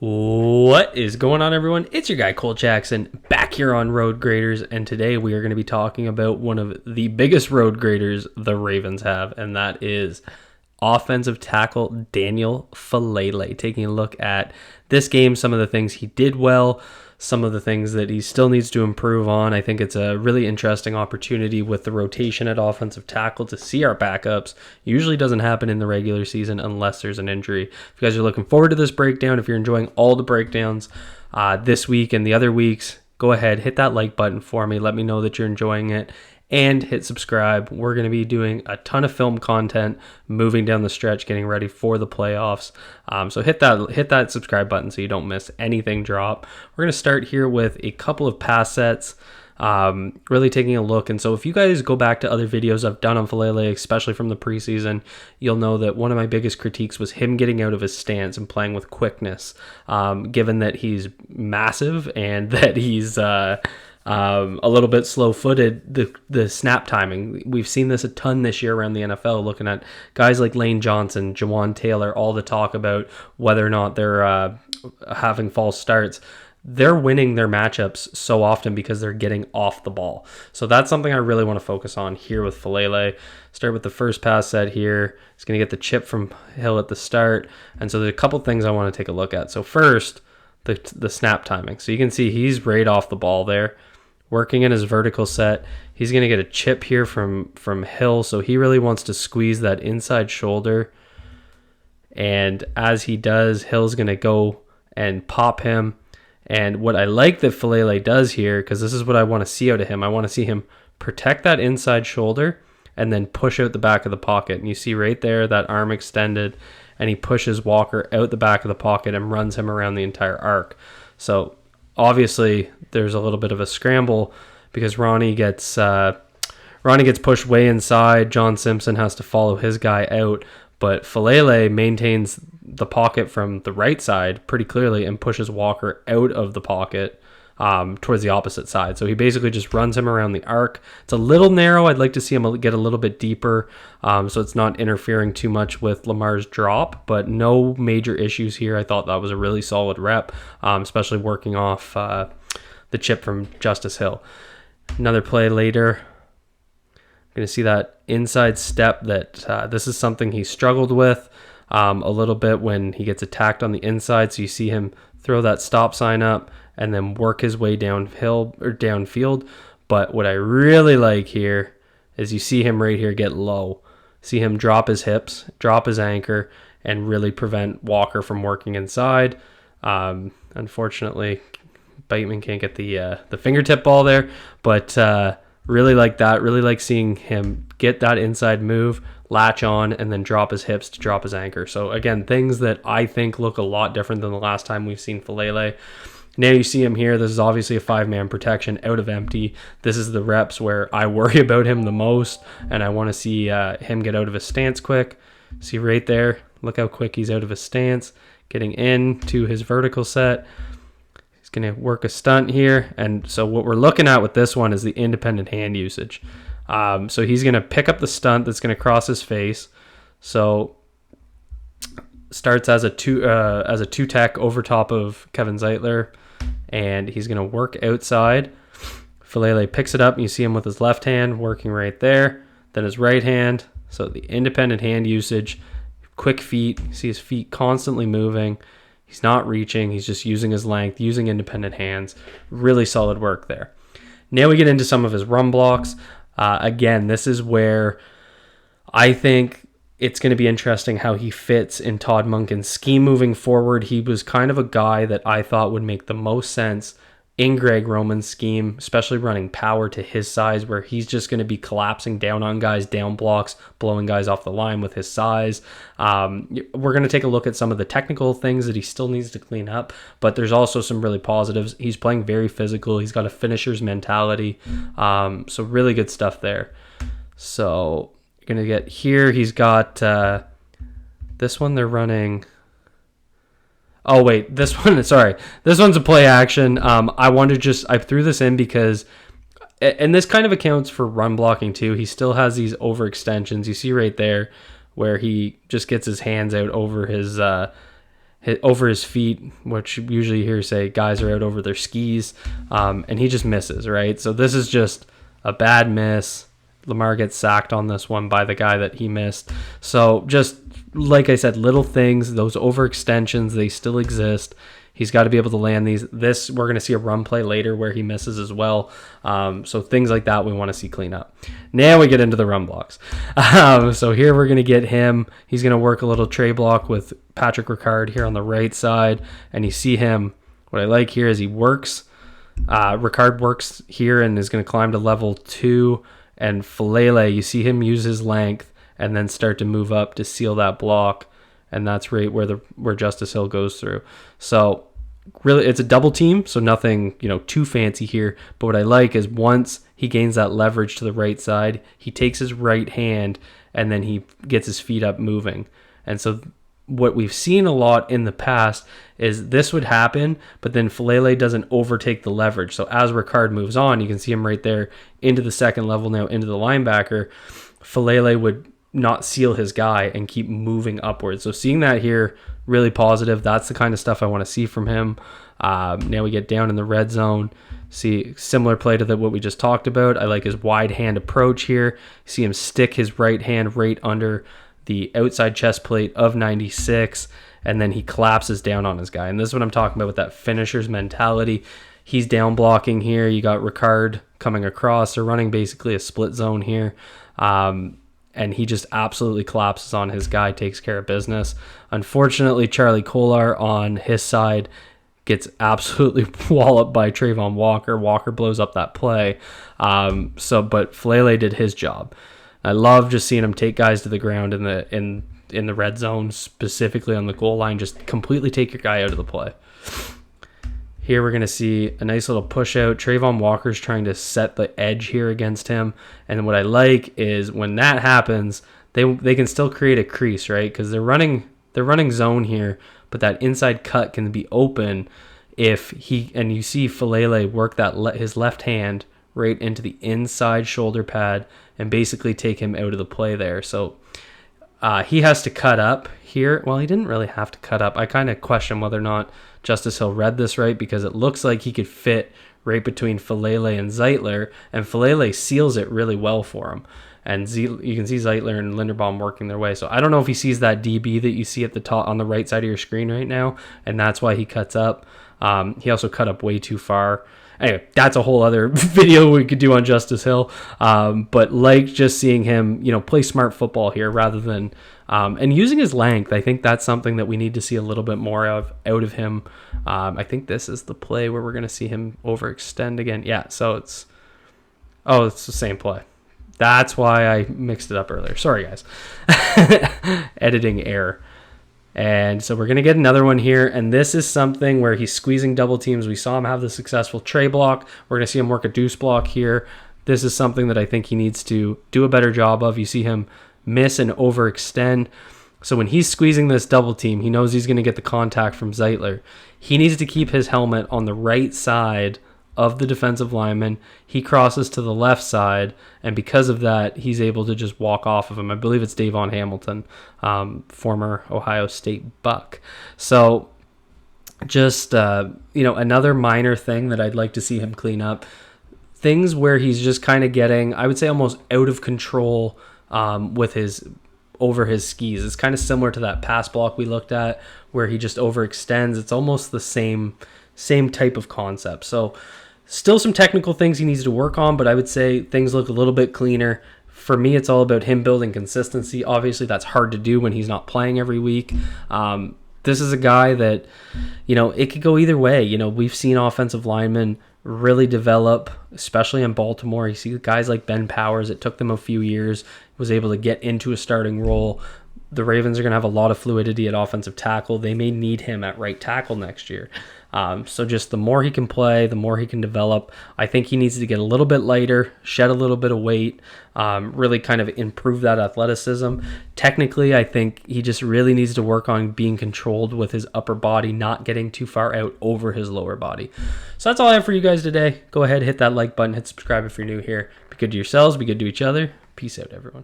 What is going on, everyone? It's your guy Cole Jackson back here on Road Graders, and today we are going to be talking about one of the biggest road graders the Ravens have, and that is offensive tackle Daniel Faalele. Taking a look at this game, some of the things he did well, some of the things that he still needs to improve on. I think it's a really interesting opportunity with the rotation at offensive tackle to see our backups. Usually doesn't happen in the regular season unless there's an injury. If you guys are looking forward to this breakdown, if you're enjoying all the breakdowns this week and the other weeks, go ahead, hit that like button for me. Let me know that you're enjoying it. And hit subscribe. We're going to be doing a ton of film content moving down the stretch, getting ready for the playoffs. So hit that subscribe button so you don't miss anything drop. We're going to start here with a couple of pass sets, really taking a look. And so if you guys go back to other videos I've done on Faalele, especially from the preseason, you'll know that one of my biggest critiques was him getting out of his stance and playing with quickness, given that he's massive and that he's a little bit slow-footed, the snap timing. We've seen this a ton this year around the NFL, looking at guys like Lane Johnson, Jawan Taylor, all the talk about whether or not they're having false starts. They're winning their matchups so often because they're getting off the ball. So that's something I really want to focus on here with Faalele. Start with the first pass set here. He's going to get the chip from Hill at the start. And so there's a couple things I want to take a look at. So first, the snap timing. So you can see he's right off the ball there, working in his vertical set. He's going to get a chip here from Hill, so he really wants to squeeze that inside shoulder. And as he does, Hill's going to go and pop him. And what I like that Faalele does here, because this is what I want to see out of him, I want to see him protect that inside shoulder and then push out the back of the pocket. And you see right there that arm extended, and he pushes Walker out the back of the pocket and runs him around the entire arc. So obviously, there's a little bit of a scramble because Ronnie gets pushed way inside. John Simpson has to follow his guy out, but Faalele maintains the pocket from the right side pretty clearly and pushes Walker out of the pocket towards the opposite side. So he basically just runs him around the arc. It's a little narrow. I'd like to see him get a little bit deeper so it's not interfering too much with Lamar's drop, but no major issues here. I thought that was a really solid rep, especially working off the chip from Justice Hill. Another play later, I'm going to see that inside step that this is something he struggled with a little bit when he gets attacked on the inside. So you see him throw that stop sign up and then work his way downhill or downfield. But what I really like here is you see him right here get low. See him drop his hips, drop his anchor, and really prevent Walker from working inside. Unfortunately, Bateman can't get the fingertip ball there, but really like that. Really like seeing him get that inside move, latch on, and then drop his hips to drop his anchor. So again, things that I think look a lot different than the last time we've seen Faalele. Now you see him here. This is obviously a 5-man protection out of empty. This is the reps where I worry about him the most, and I want to see him get out of his stance quick. See right there, look how quick he's out of his stance, getting into his vertical set. He's going to work a stunt here, and so what we're looking at with this one is the independent hand usage. So he's going to pick up the stunt that's going to cross his face. So starts as a two tech over top of Kevin Zeitler, and he's going to work outside. Faalele picks it up, and you see him with his left hand working right there, then his right hand. So the independent hand usage, quick feet. You see his feet constantly moving. He's not reaching. He's just using his length, using independent hands. Really solid work there. Now we get into some of his run blocks. Again, this is where I think it's going to be interesting how he fits in Todd Monken's scheme moving forward. He was kind of a guy that I thought would make the most sense in Greg Roman's scheme, especially running power to his size, where he's just going to be collapsing down on guys, down blocks, blowing guys off the line with his size. We're going to take a look at some of the technical things that he still needs to clean up, but there's also some really positives. He's playing very physical. He's got a finisher's mentality. So really good stuff there. So you're going to get here. He's got this one they're running. Oh, wait, this one, sorry. This one's a play action. I threw this in because, and this kind of accounts for run blocking too. He still has these overextensions. You see right there where he just gets his hands out over his over his feet, which usually you hear say guys are out over their skis, and he just misses, right? So this is just a bad miss. Lamar gets sacked on this one by the guy that he missed. So just like I said, little things, those overextensions, they still exist. He's got to be able to land these. This, we're going to see a run play later where he misses as well. So things like that we want to see clean up. Now we get into the run blocks. So here we're going to get him. He's going to work a little tray block with Patrick Ricard here on the right side. And you see him. What I like here is he works. Ricard works here and is going to climb to level 2. And Faalele, you see him use his length and then start to move up to seal that block. And that's right where Justice Hill goes through. So really, it's a double team, so nothing too fancy here. But what I like is once he gains that leverage to the right side, he takes his right hand and then he gets his feet up moving. And so what we've seen a lot in the past is this would happen, but then Faalele doesn't overtake the leverage. So as Ricard moves on, you can see him right there into the second level now, into the linebacker. Faalele would not seal his guy and keep moving upwards. So seeing that here, really positive. That's the kind of stuff I want to see from him. Now we get down in the red zone. See similar play to what we just talked about. I like his wide hand approach here. See him stick his right hand right under the outside chest plate of 96, and then he collapses down on his guy. And this is what I'm talking about with that finisher's mentality. He's down blocking here. You got Ricard coming across. They're running basically a split zone here. And he just absolutely collapses on his guy, takes care of business. Unfortunately, Charlie Kolar on his side gets absolutely walloped by Trayvon Walker. Walker blows up that play. But Faalele did his job. I love just seeing him take guys to the ground in the red zone, specifically on the goal line. Just completely take your guy out of the play. Here we're going to see a nice little push out. Trayvon Walker's trying to set the edge here against him. And what I like is when that happens, they can still create a crease, right? Because they're running zone here, but that inside cut can be open if and you see Faalele work his left hand right into the inside shoulder pad and basically take him out of the play there. So he has to cut up here. Well, he didn't really have to cut up. I kind of question whether or not Justice Hill read this right, because it looks like he could fit right between Faalele and Zeitler, and Faalele seals it really well for him. And you can see Zeitler and Linderbaum working their way. So I don't know if he sees that DB that you see at the top on the right side of your screen right now, and that's why he cuts up. He also cut up way too far. Anyway, that's a whole other video we could do on Justice Hill. But like just seeing him, play smart football here rather than and using his length. I think that's something that we need to see a little bit more out of him. I think this is the play where we're going to see him overextend again. Yeah, so it's the same play. That's why I mixed it up earlier. Sorry, guys. Editing error. And so we're going to get another one here. And this is something where he's squeezing double teams. We saw him have the successful tray block. We're going to see him work a deuce block here. This is something that I think he needs to do a better job of. You see him miss and overextend. So when he's squeezing this double team, he knows he's going to get the contact from Zeitler. He needs to keep his helmet on the right side of the defensive lineman. He crosses to the left side, and because of that, he's able to just walk off of him. I believe it's Davon Hamilton, former Ohio State Buck. So just, another minor thing that I'd like to see him clean up. Things where he's just kind of getting, I would say, almost out of control with over his skis. It's kind of similar to that pass block we looked at where he just overextends. It's almost the same type of concept. So still some technical things he needs to work on, but I would say things look a little bit cleaner. For me, it's all about him building consistency. Obviously, that's hard to do when he's not playing every week. This is a guy that, it could go either way. We've seen offensive linemen really develop, especially in Baltimore. You see guys like Ben Powers. It took them a few years, was able to get into a starting role. The Ravens are going to have a lot of fluidity at offensive tackle. They may need him at right tackle next year. So just the more he can play, the more he can develop. I think he needs to get a little bit lighter, shed a little bit of weight, really kind of improve that athleticism. Technically, I think he just really needs to work on being controlled with his upper body, not getting too far out over his lower body. So that's all I have for you guys today. Go ahead, hit that like button, hit subscribe if you're new here. Be good to yourselves, be good to each other. Peace out, everyone.